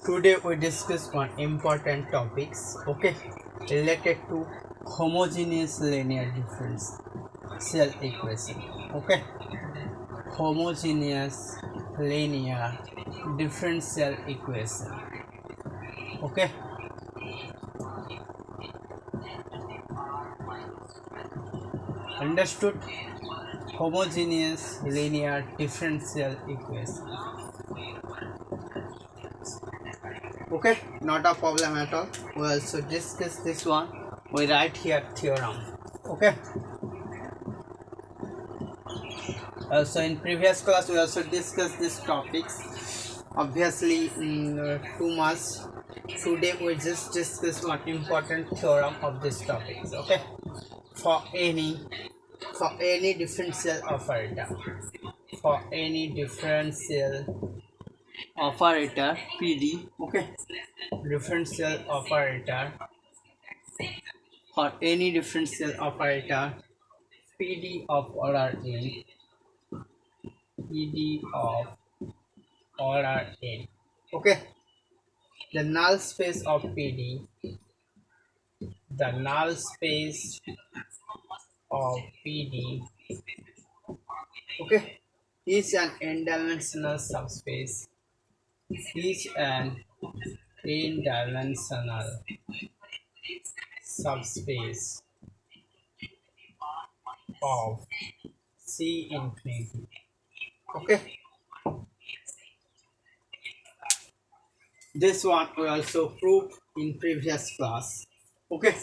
Today we discuss one important topics, okay, related to homogeneous linear differential equation, okay, homogeneous linear differential equation, okay. Understood? Homogeneous linear differential equation, okay, not a problem at all. We also discuss this one. We write here theorem, okay. So in previous class we also discussed these topics, obviously too much. Today we just discuss one important theorem of this topics, okay. for any for any differential operator, for any differential operator PD, okay, differential operator, for any differential operator PD of order n, PD of order n, okay. The null space of PD, the null space of PD, okay, is an n-dimensional subspace, is an n-dimensional subspace of C infinity, okay. This one we also proved in previous class, okay.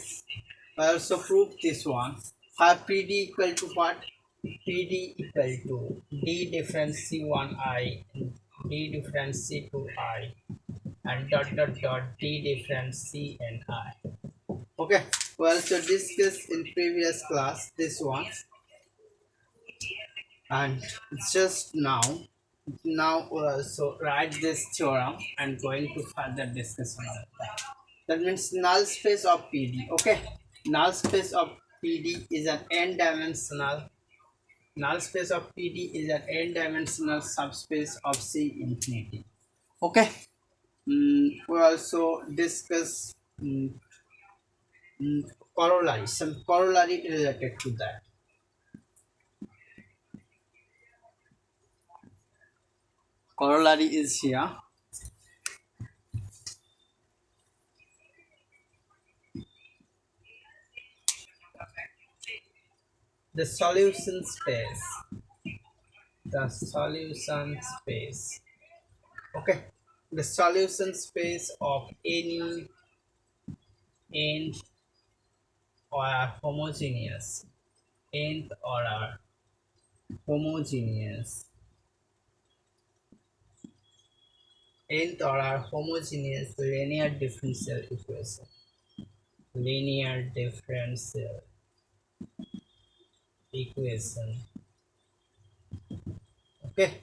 I also proved this one. Have PD equal to what? PD equal to D difference C1I, D difference C2I, and dot dot dot D difference CNI. Okay, we also discussed in previous class this one, and it's just now we also write this theorem and going to further discussion of that. That means null space of PD, okay. Null space of PD is an n-dimensional, null space of PD is an n-dimensional subspace of C infinity, okay. We also discuss corollary, some corollary related to that. Corollary is here. The solution space, the solution space, okay. The solution space of any n or homogeneous, nth order homogeneous, nth order homogeneous linear differential equation, linear differential equation, okay,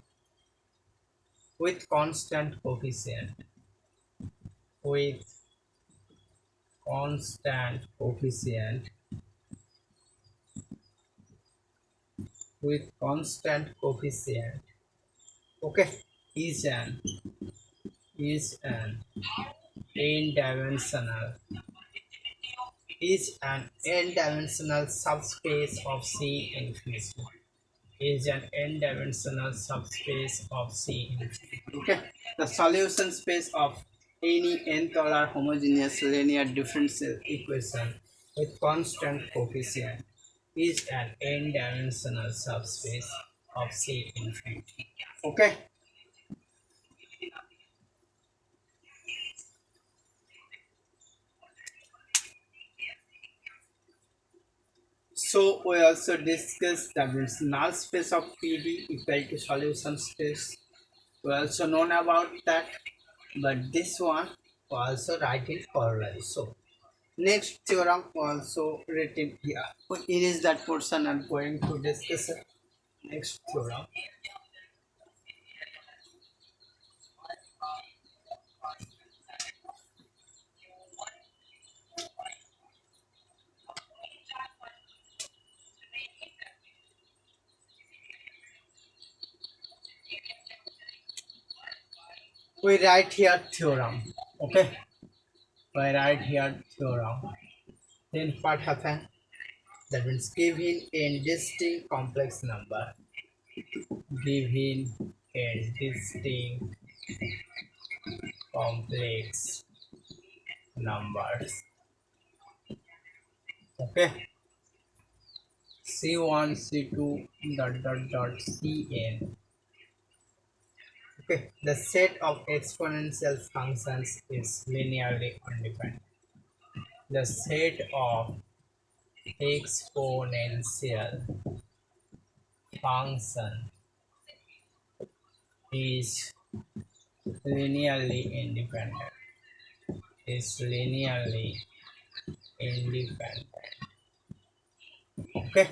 with constant coefficient, with constant coefficient, with constant coefficient, okay, is an n-dimensional, is an n-dimensional subspace of C infinity, is an n-dimensional subspace of C infinity, okay. The solution space of any nth order homogeneous linear differential equation with constant coefficient is an n-dimensional subspace of C infinity, okay. So we also discussed that means null space of PD equal to solution space. We also known about that, but this one we also write in corollary. So next theorem also written here. It is that portion I'm going to discuss. Next theorem. We write here theorem. Okay, we write here theorem. Then what happen? That means given a distinct complex number, given a distinct complex numbers. Okay, C1, C2, Cn. Okay, the set of exponential functions is linearly independent. The set of exponential function is linearly independent. Is linearly independent. Okay.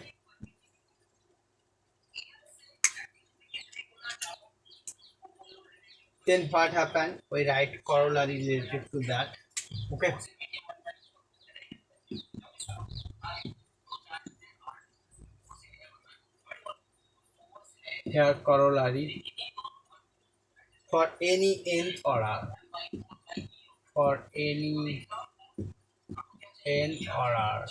Then what happened? We write corollary related to that. Okay. Here corollary for any nth order. For any nth order.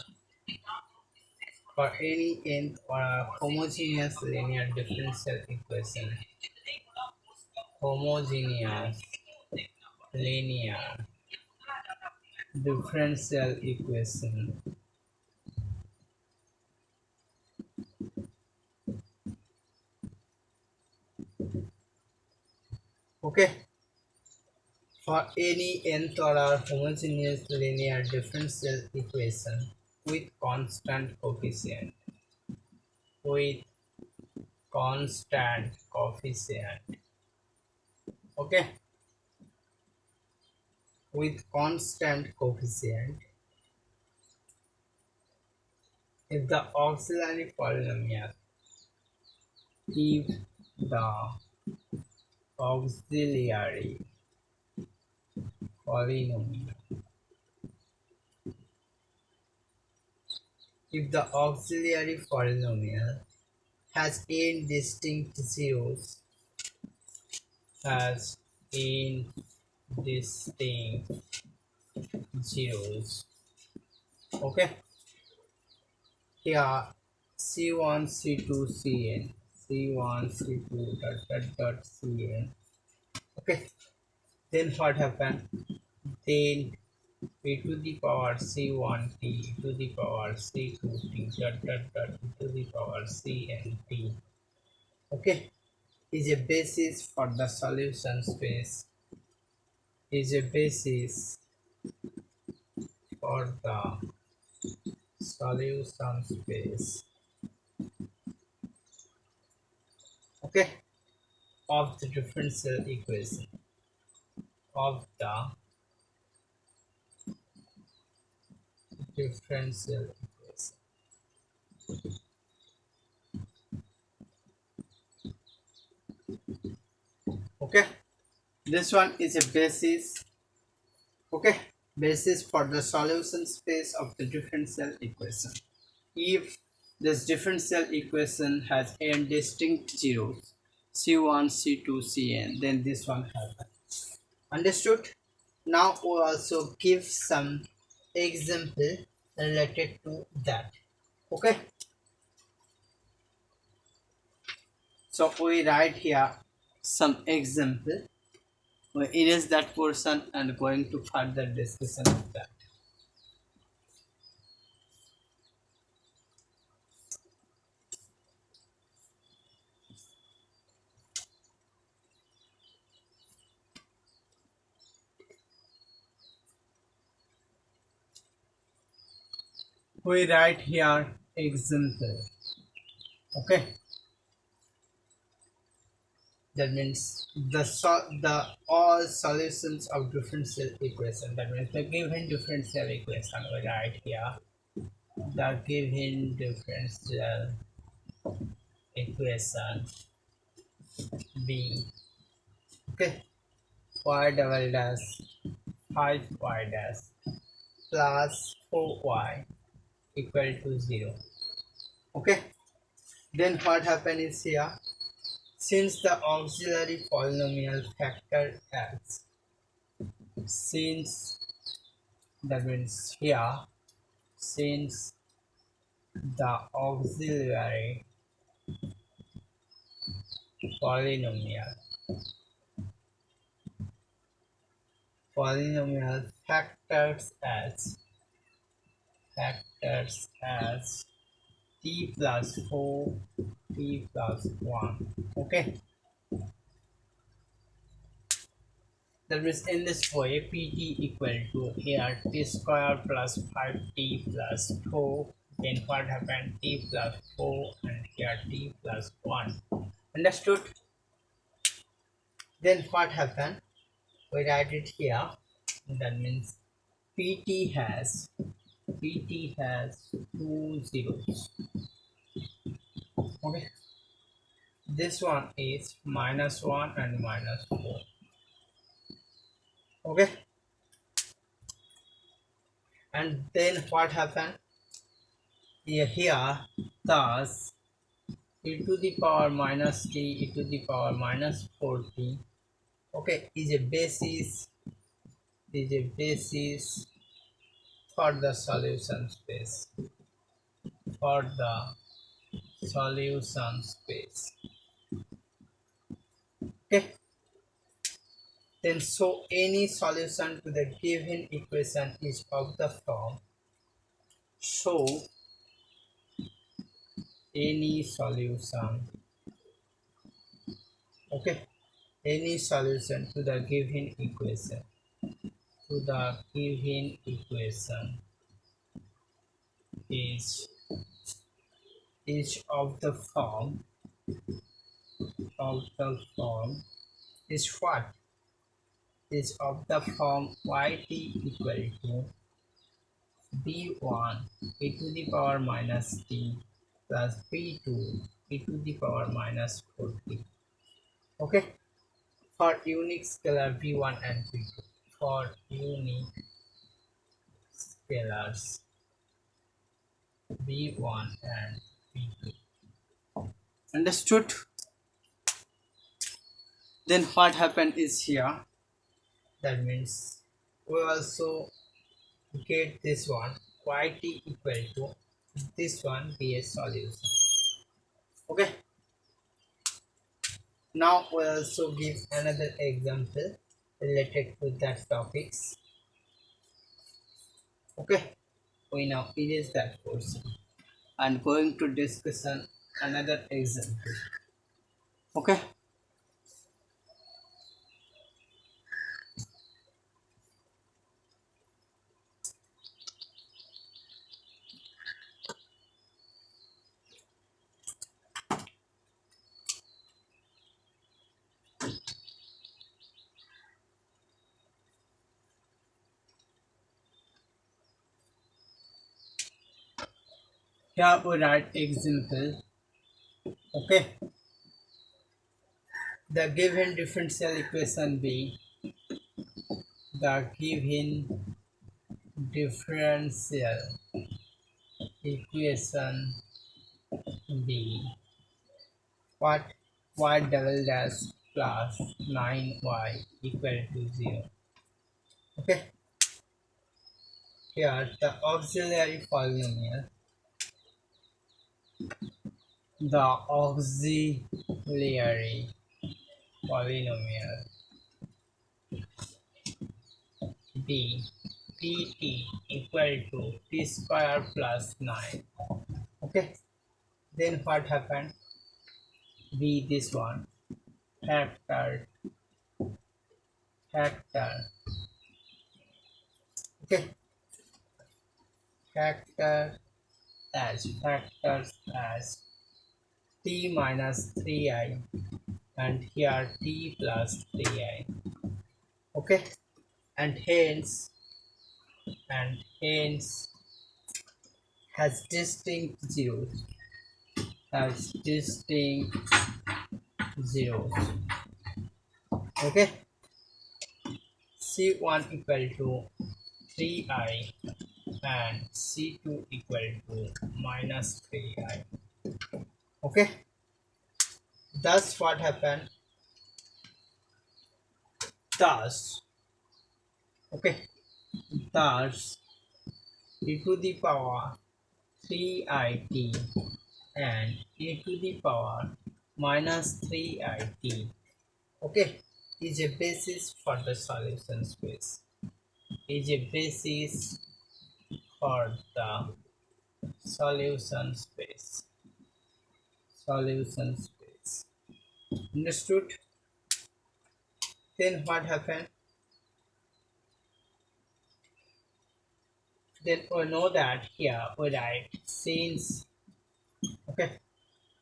For any nth order homogeneous linear differential equation. Homogeneous linear differential equation. Okay. For any nth order homogeneous linear differential equation with constant coefficient. With constant coefficient. Okay. With constant coefficient. If the auxiliary polynomial. If the auxiliary polynomial. If the auxiliary polynomial has n distinct zeros, has n distinct zeros. Okay, here C1, C2, Cn, C1, C2, Cn. Okay, then what happened? Then e to the power C1t, e to the power C2t, e to the power Cnt. Okay, is a basis for the solution space. Is a basis for the solution space. Okay, of the differential equation. Of the differential equation. Okay, this one is a basis. Okay, basis for the solution space of the differential equation. If this differential equation has n distinct zeros, c1, c2, cn, then this one happens. Understood? Now we also give some example related to that. Okay, so we write here some example. We erase that portion and going to further discussion of that. We write here example. Okay, that means the all solutions of differential equation. That means the given differential equation. We write here the given differential equation B. Okay, y double dash 5y dash plus 4y equal to 0. Okay, then what happen is here Since the auxiliary polynomial factor x, since that means here, since the auxiliary polynomial factors as t plus 4 t plus 1. Okay, that means in this way pt equal to here t square plus 5t plus 4. Then what happened, t plus 4 and here t plus 1. Understood? Then what happened, we write it here. That means pt has two zeros. Okay, this one is -1 and -4. Okay, and then what happened here, thus e to the power minus t e to the power minus 4t, okay, is a basis for the solution space, for the solution space. Okay, then so any solution to the given equation is of the form, so any solution, okay, any solution to the given equation, is of the form, is what, is of the form yt equal to b1 e to the power minus t plus b2 e to the power minus 4t. Okay, for unique scalar b1 and b2, for unique scalars b1 and b2. Understood? Then what happened is here, that means we also get this one yt equal to this one be a solution. Okay, now we also give another example related to that topics. Okay, we now erase that portion and going to discussion another example. Okay, here we write example. Okay, the given differential equation b, the given differential equation b, what, y double dash plus 9y equal to 0. Okay, here the auxiliary polynomial, the auxiliary polynomial b pt equal to t square plus 9. Okay, then what happened, b this one factor, okay, factor factors as t minus 3i and here t plus 3i. Okay, and hence has distinct zeros, has distinct zeros. Okay, c1 equal to 3i and c2 equal to minus 3i. Okay, thus what happened? Thus, okay, thus e to the power 3it and e to the power minus 3it, okay, is a basis for the solution space. Is a basis for the solution space. Solution space. Understood? Then what happened? Then we know that here we write since, okay,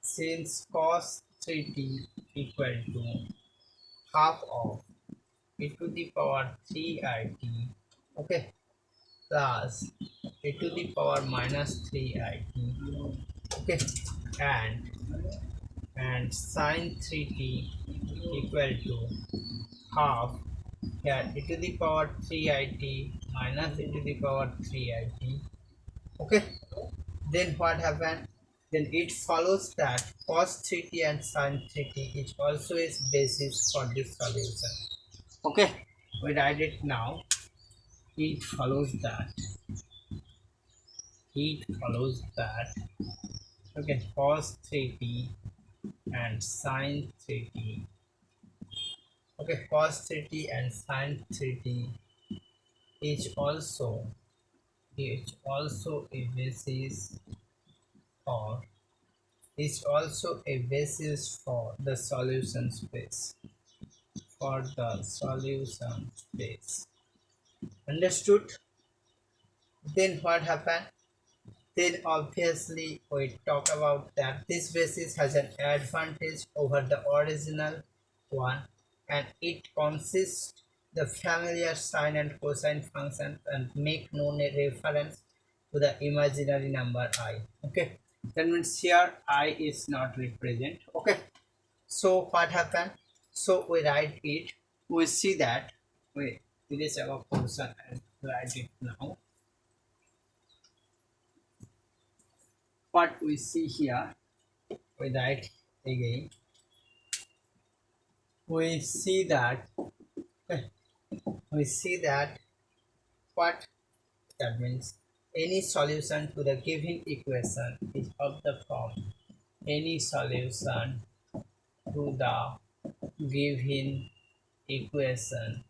since cos 3t equal to half of e to the power 3it, okay, plus e to the power minus 3it, okay, and sin 3t equal to half here e to the power 3it minus e to the power 3it, okay. Then what happened? Then it follows that cos 3t and sin 3t is also a basis for this solution, okay. We write it now. It follows that, okay, cos 3t and sin 3t, okay, cos 3t and sin 3t is also a basis for the solution space, understood? Then what happened? Then obviously we talk about that this basis has an advantage over the original one, and it consists the familiar sine and cosine functions and make known a reference to the imaginary number I, okay. That means here I is not represent, okay. So what happened? So we write it, we see that we erase our portion and write it now. What we see here, we write again. We see that what that means, any solution to the given equation is of the form, any solution to the given equation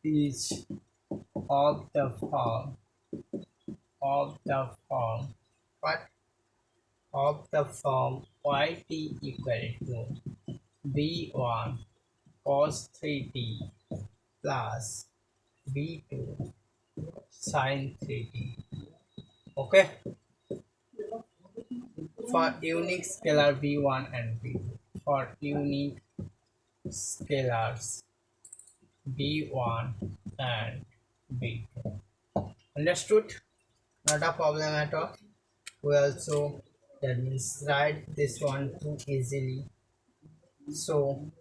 is of the form what of the form yt equal to b1 cos 3t plus b2 sin 3t, okay, for unique scalar b1 and b2, for unique scalars b1 and b2, understood? Not a problem at all. We also, that means, write this one too easily. So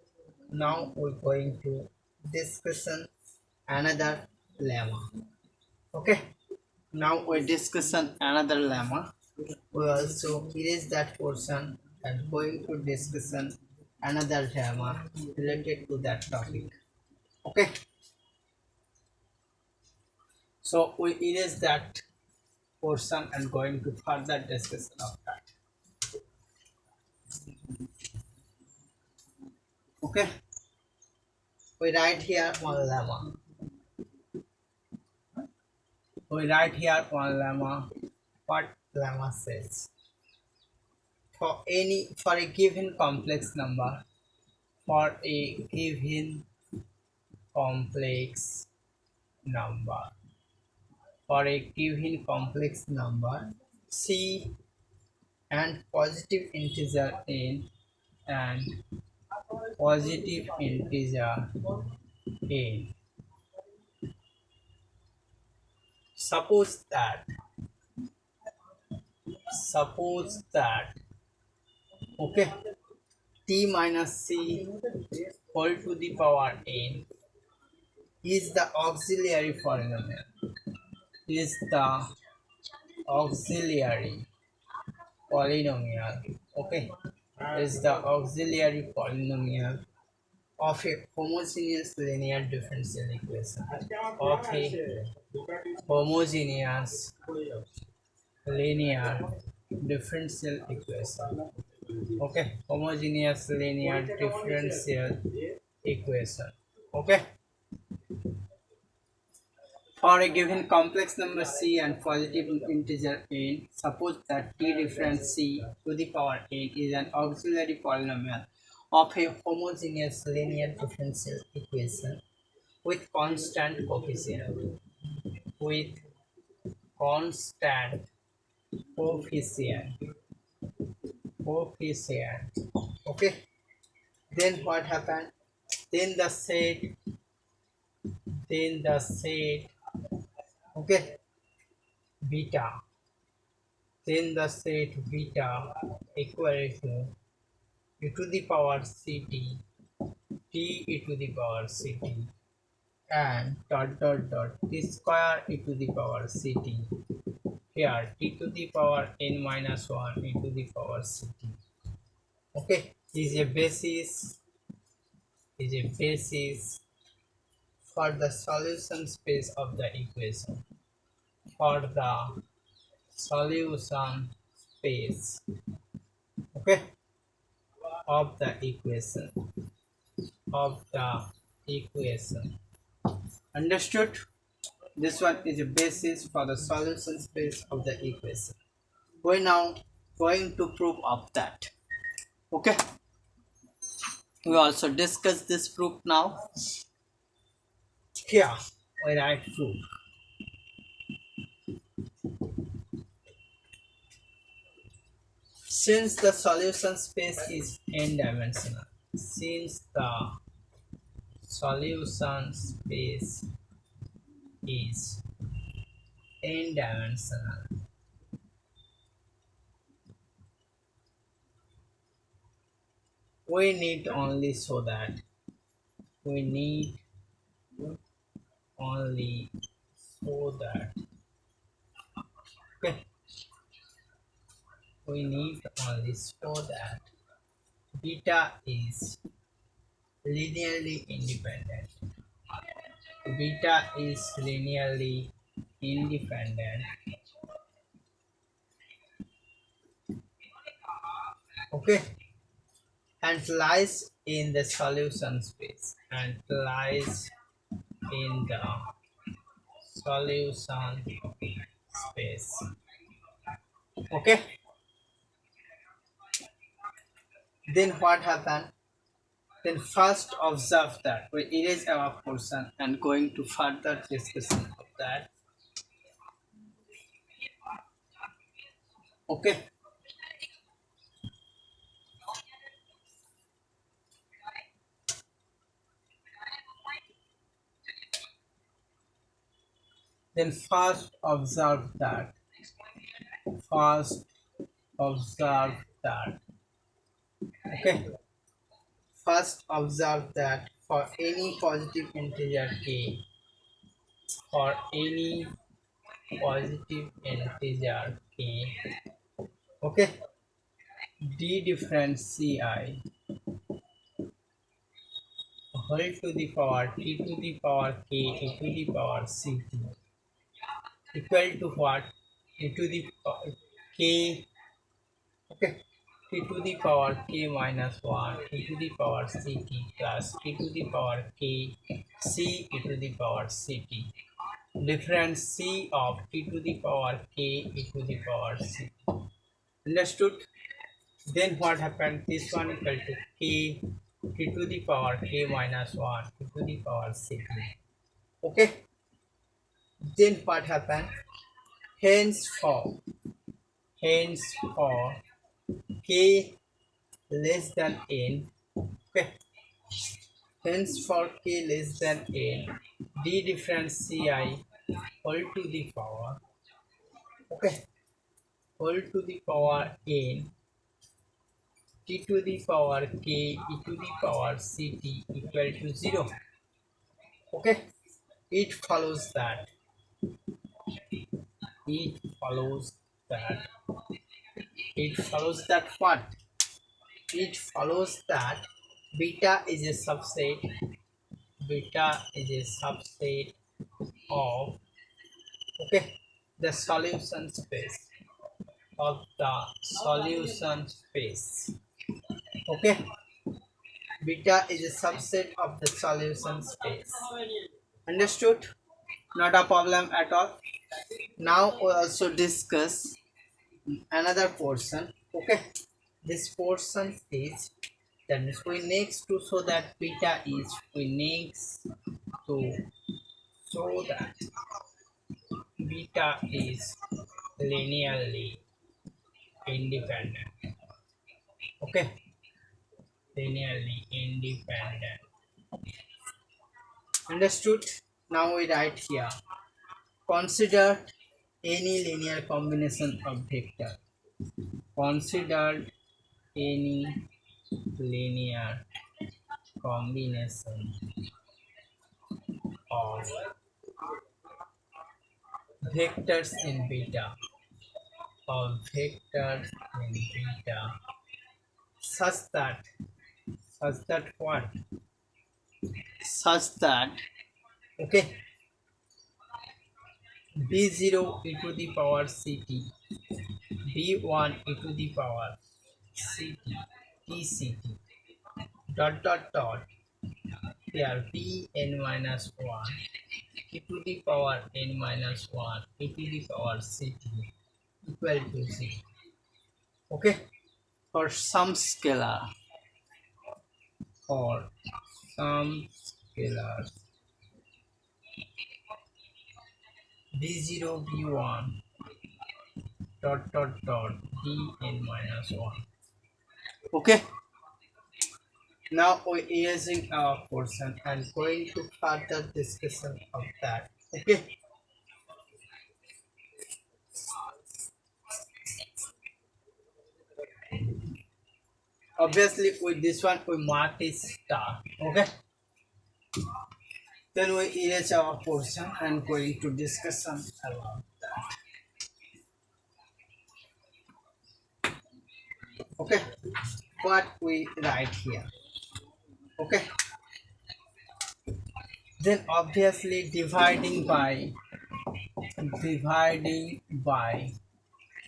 now we're going to discussion another lemma, okay. Now we're discussing another lemma. We also erase that portion and going to discussion another lemma related to that topic, okay. So we erase that portion and going to further discussion of that, okay. We write here one lemma. What lemma says, for a given complex number, for a given complex number for a given complex number c and positive integer n and positive integer n, suppose that okay, t minus c whole to the power n is the auxiliary polynomial, okay. is the auxiliary polynomial of a homogeneous linear differential equation. Of a homogeneous linear differential equation. Okay, homogeneous linear differential equation. Okay, for a given complex number c and positive integer n, suppose that t difference c to the power n is an auxiliary polynomial of a homogeneous linear differential equation with constant coefficient. With constant coefficient. Coefficient. Okay. Then what happened? Then the set. Then the set. Okay. Beta. Then the set beta equal to e to the power ct, t e to the power ct, and dot dot dot t square e to the power ct. Here t to the power n minus 1 e to the power ct. Okay, is a basis for the solution space of the equation. For the solution space, okay, of the equation. Of the equation. Understood? This one is a basis for the solution space of the equation. We're now going to prove of that. Okay. We also discuss this proof now. Here we write proof. Since the solution space is n-dimensional, since the solution space is n-dimensional, we need only so that we need only so that okay, we need only so that beta is linearly independent. Beta is linearly independent. Okay, and lies in the solution space. And lies in the solution space. Okay, then what happened? Then first observe that we erase our portion and going to further discussion of that. Okay. Then first observe that. First observe that. Okay. First observe that for any positive integer k, for any positive integer k, okay, d difference ci whole to the power t to the power k e to the power ct equal to what? E to the k, okay, t to the power k minus 1 e to the power ct plus t to the power k c e to the power ct. Difference c of t to the power k e to the power ct. Understood? Then what happened? This one equal to k t to the power k minus 1 e to the power ct. Okay. Then what happened? Henceforth, henceforth, k less than n. Okay. Henceforth, k less than n, d difference ci whole to the power. Okay. Whole to the power n t to the power k e to the power ct equal to 0. Okay. It follows that. It follows that. It follows that what? it follows that beta is a subset, beta is a subset of, okay, the solution space, of the solution space. Okay, beta is a subset of the solution space. Understood? Not a problem at all. Now we also discuss another portion. Okay, this portion is, that means we next to show that beta is, we next to show that beta is linearly independent. Okay, linearly independent. Understood? Now we write here. Consider any linear combination of vector. Consider any linear combination of vectors in beta, of vectors in beta, such that, what, such that, okay, b0 e to the power ct, b1 e to the power ct, tct, dot dot dot, here bn minus 1 e to the power n minus 1 e to the power ct equal to 0. Okay, for some scalar, for some scalars b0 b1 dot dot dot dn minus 1. Okay, now we're erasing our portion and going to further discussion of that. Okay, obviously with this one we mark this star. Okay, then we erase our portion and going to discussion about that. Okay, what we write here. Okay, then obviously dividing by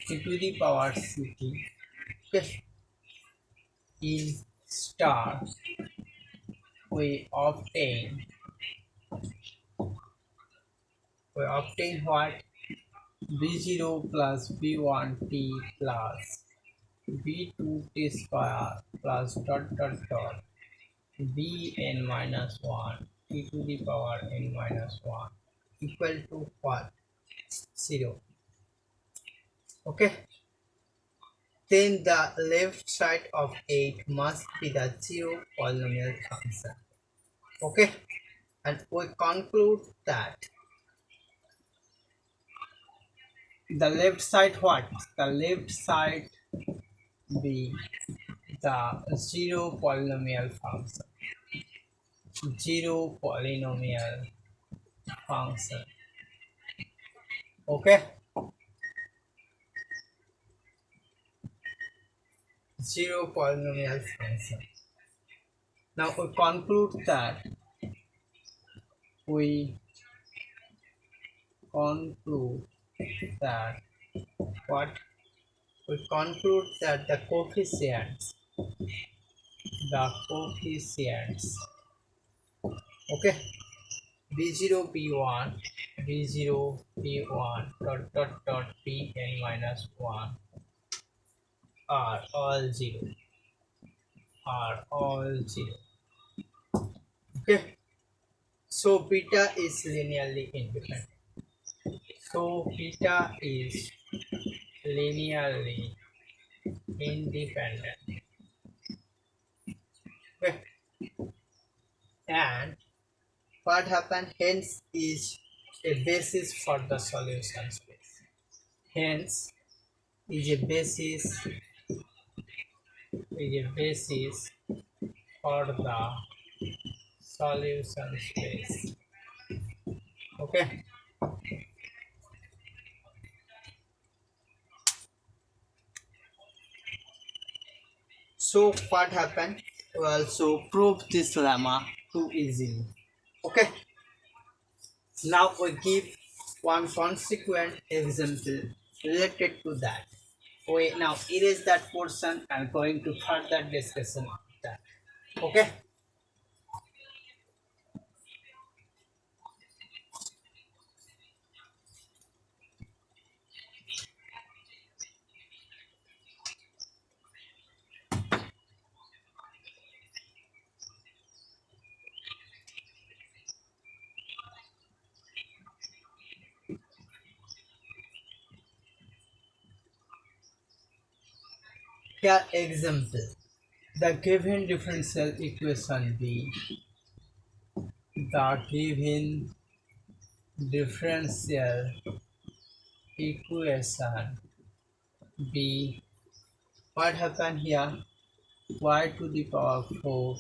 e to the power ct, okay, in star we obtain, what, b0 plus b1 t plus b2 t square plus dot dot dot bn minus 1 t to the power n minus 1 equal to what, 0. Okay, then the left side of 8 must be the 0 polynomial function. Okay, and we conclude that the left side, what, the left side be the 0 polynomial function, 0 polynomial function. Okay, 0 polynomial function. Now we conclude that, we conclude that what, we conclude that the coefficients, okay, b0 b1 b0 b1 dot dot dot bn minus 1 are all 0, are all 0. Okay, so beta is linearly independent, so beta is linearly independent. Okay, and what happened, hence is a basis for the solution space, hence is a basis, for the solution space. Okay, So what happened? We also prove this lemma too easily. Okay. Now we give one consequent example related to that. We now erase that portion and going to further discussion of that. Okay. Here example. The given differential equation B. The given differential equation B. What happened here? Y to the power 4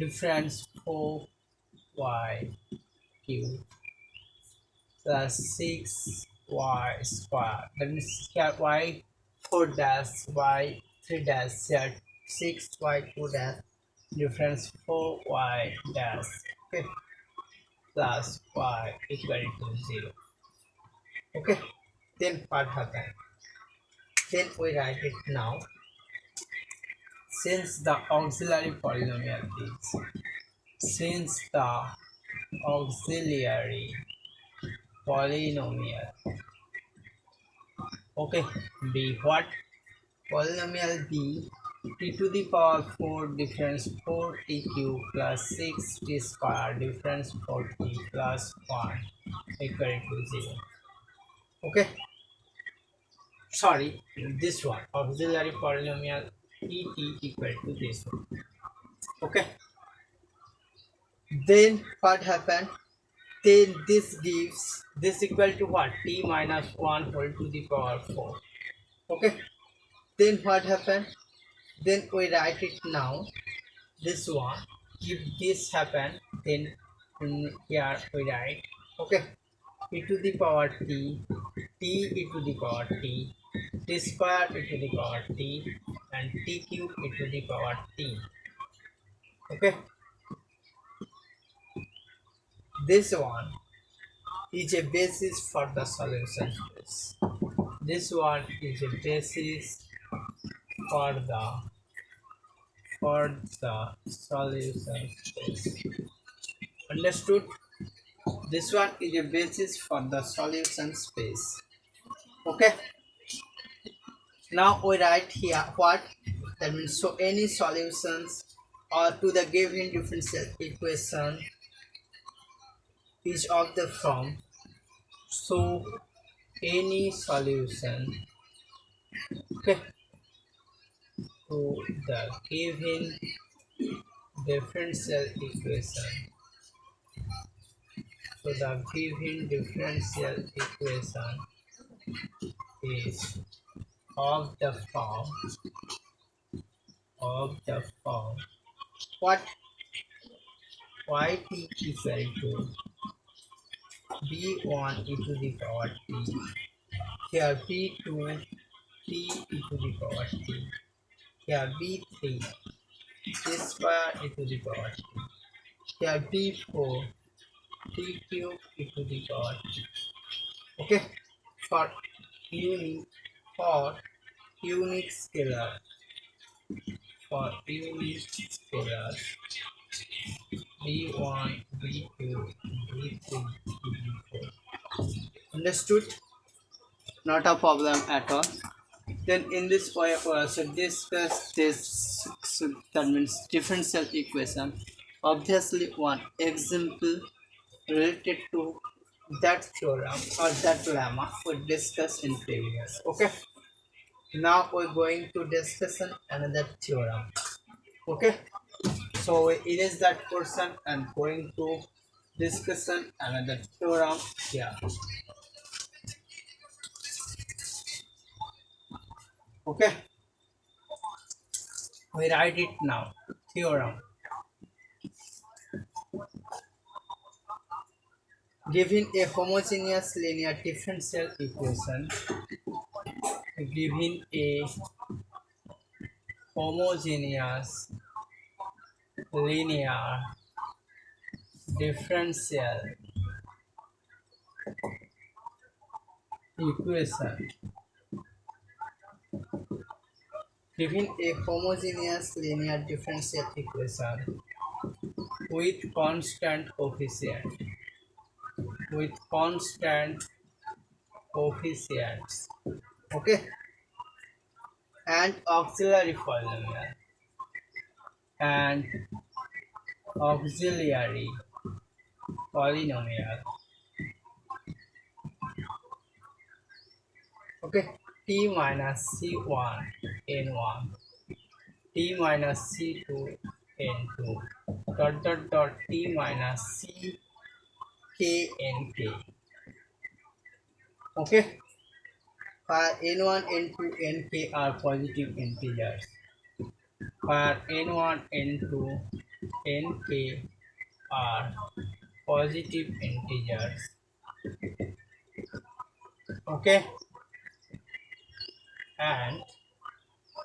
difference 4y cube plus 6y square. That means here y 4 dash y 3 dash here 6y 2 dash difference 4y dash, okay, plus y equal to 0. Okay, then what happened? Then we write it now. Since the auxiliary polynomial okay, b what? Polynomial b t to the power 4 difference 4t cube plus 6t square difference 4t plus 1 equal to 0. Okay, sorry, this one auxiliary polynomial et equal to this one. Okay, then what happened? Then this gives this equal to what? T minus 1 whole to the power 4. Okay, then what happened? Then we write it now. This one, if this happen, then here we write, okay, e to the power t e to the power t square e to the power t, and t cube e to the power t. Okay, this one is a basis for the solution space. This one is a basis for the solution space. Understood? This one is a basis for the solution space. Okay. Now we write here what that means. So any solutions or to the given differential equation is of the form. So any solution, okay, to the given differential equation. So the given differential equation is of the form what yt equal to b1 e to the power t, here b2 t e to the power t, here b3 t square e to the power t, here b4 t cube e to the power t. Okay, for unique for unique scalar b1 b2 b3 b4. Understood? Not a problem at all. Then in this way we also discuss this, so that means differential equation. Obviously one example related to that theorem or that lemma we discussed in previous. Okay, now we're going to discussion another theorem. Okay, so we erase that portion and going to discussion another theorem here. Okay, we write it now. Theorem. Given a homogeneous linear differential equation, given a homogeneous linear differential equation. Given a homogeneous linear differential equation with constant coefficient with constant coefficients, okay, and auxiliary polynomial and auxiliary polynomial, okay, t minus c1 n1 t minus c2 n2 dot t minus c k nk, okay, where n1 n2 nk are positive integers, where n1 n2 nk are positive integers, okay, and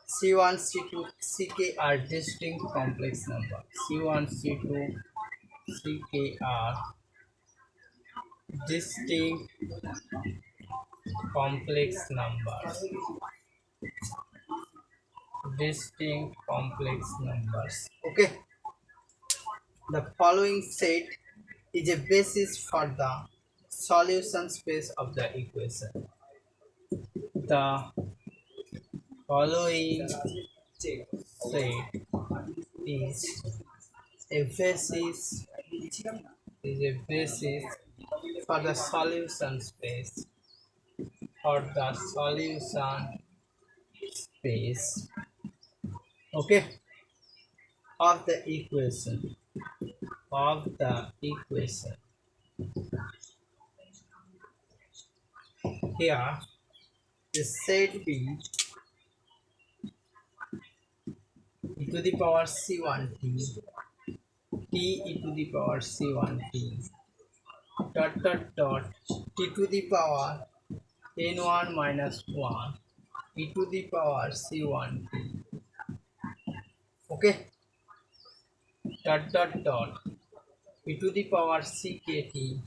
c1 c2 ck are distinct complex numbers. C1 c2 ck are distinct complex numbers, distinct complex numbers, okay. The following set is a basis for the solution space of the equation. The following set is a basis for the solution space, for the solution space, okay, of the equation, of the equation. Here the set be e to the power c1t, t e to the power c1t, t to the power n1 minus 1 e to the power c1t, okay, e to the power ckt,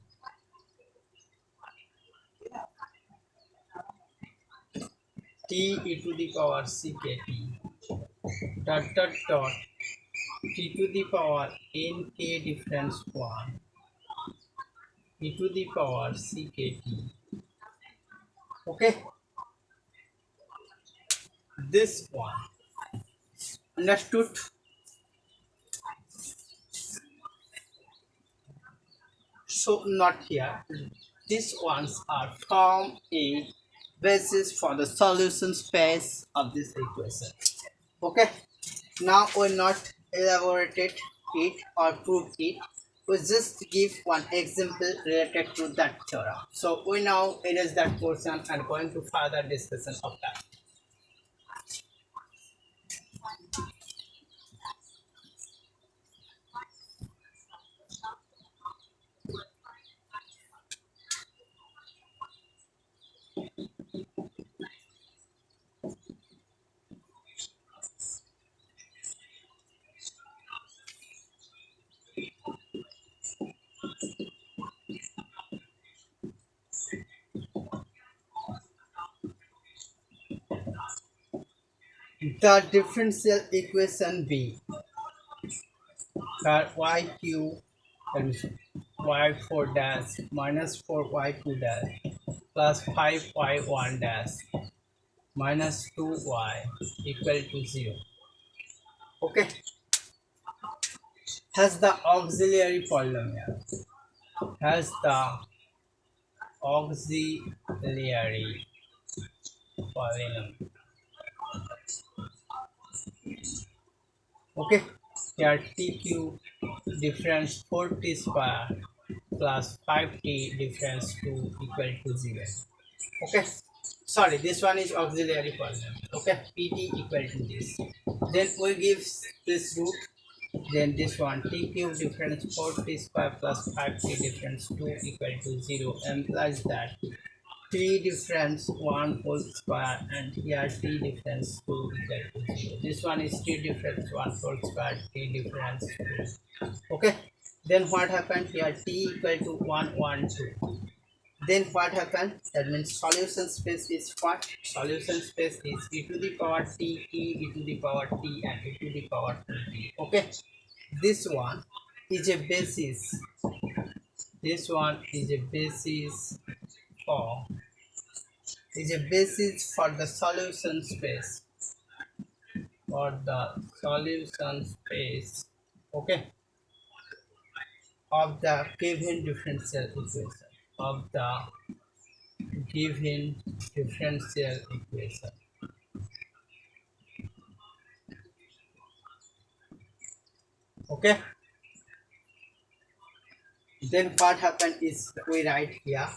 t e to the power ckt, t to the power nk difference 1 e to the power ckt, okay, this one understood. So not here, these ones are from a basis for the solution space of this equation, okay. Now we not elaborated it or prove it, we just give one example related to that theorem. So we now erase that portion and going to further discussion of that. The differential equation B, where yq is y4 dash minus 4y2 dash plus 5y1 dash minus 2y equal to 0, okay, has the auxiliary polynomial, has the auxiliary polynomial, okay. Here tq difference 4t square plus 5t difference 2 equal to 0, okay. Sorry, this one is auxiliary polynomial, okay. pt equal to this, then we give this root, then this one t cube difference 4t square plus 5t difference 2 equal to 0 implies that t difference 1 whole square, and here t difference 2 equal to 0. This one is t difference 1 whole square, t difference 2. Okay, then what happened here? T equal to 1 1 2. Then what happened? That means solution space is what? Solution space is e to the power t, e to the power t, and e to the power 2t. Okay, this one is a basis. This one for is a basis for the solution space, okay, of the given differential equation, of the given differential equation. Okay, then what happened is we write here,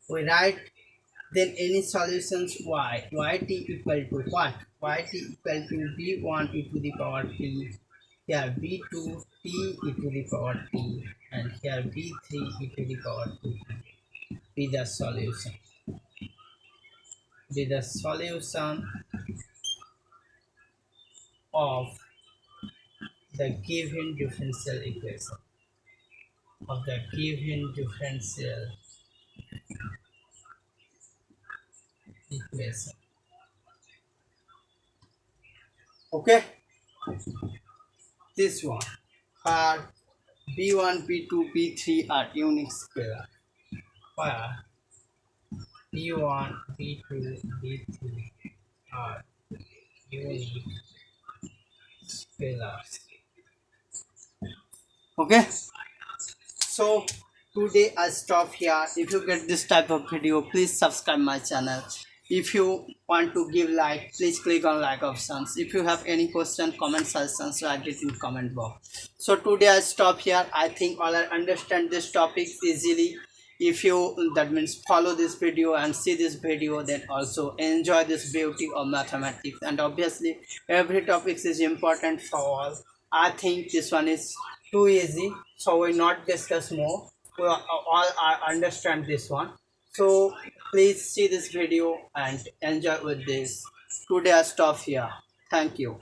we write then any solutions yt equal to what? Yt equal to b1 e to the power t, here b2 t e to the power t, and here b3 e to the power 2 be the solution, be the solution of the given differential equation, of the given differential equation. Okay, this one where b1 b2 b3 are unique scalar, where b1 b2 b3 are unique scalars. Okay, so today I stop here. If you get this type of video, please subscribe my channel. If you want to give like, please click on like options. If you have any question, comment suggestions, write it in comment box. So today I stop here. I think all I understand this topic easily. If you, that means follow this video and see this video, then also enjoy this beauty of mathematics. And obviously every topic is important for all. I think this one is too easy, so we not discuss more. We all understand this one. So please see this video and enjoy with this. Today I stop here. Thank you.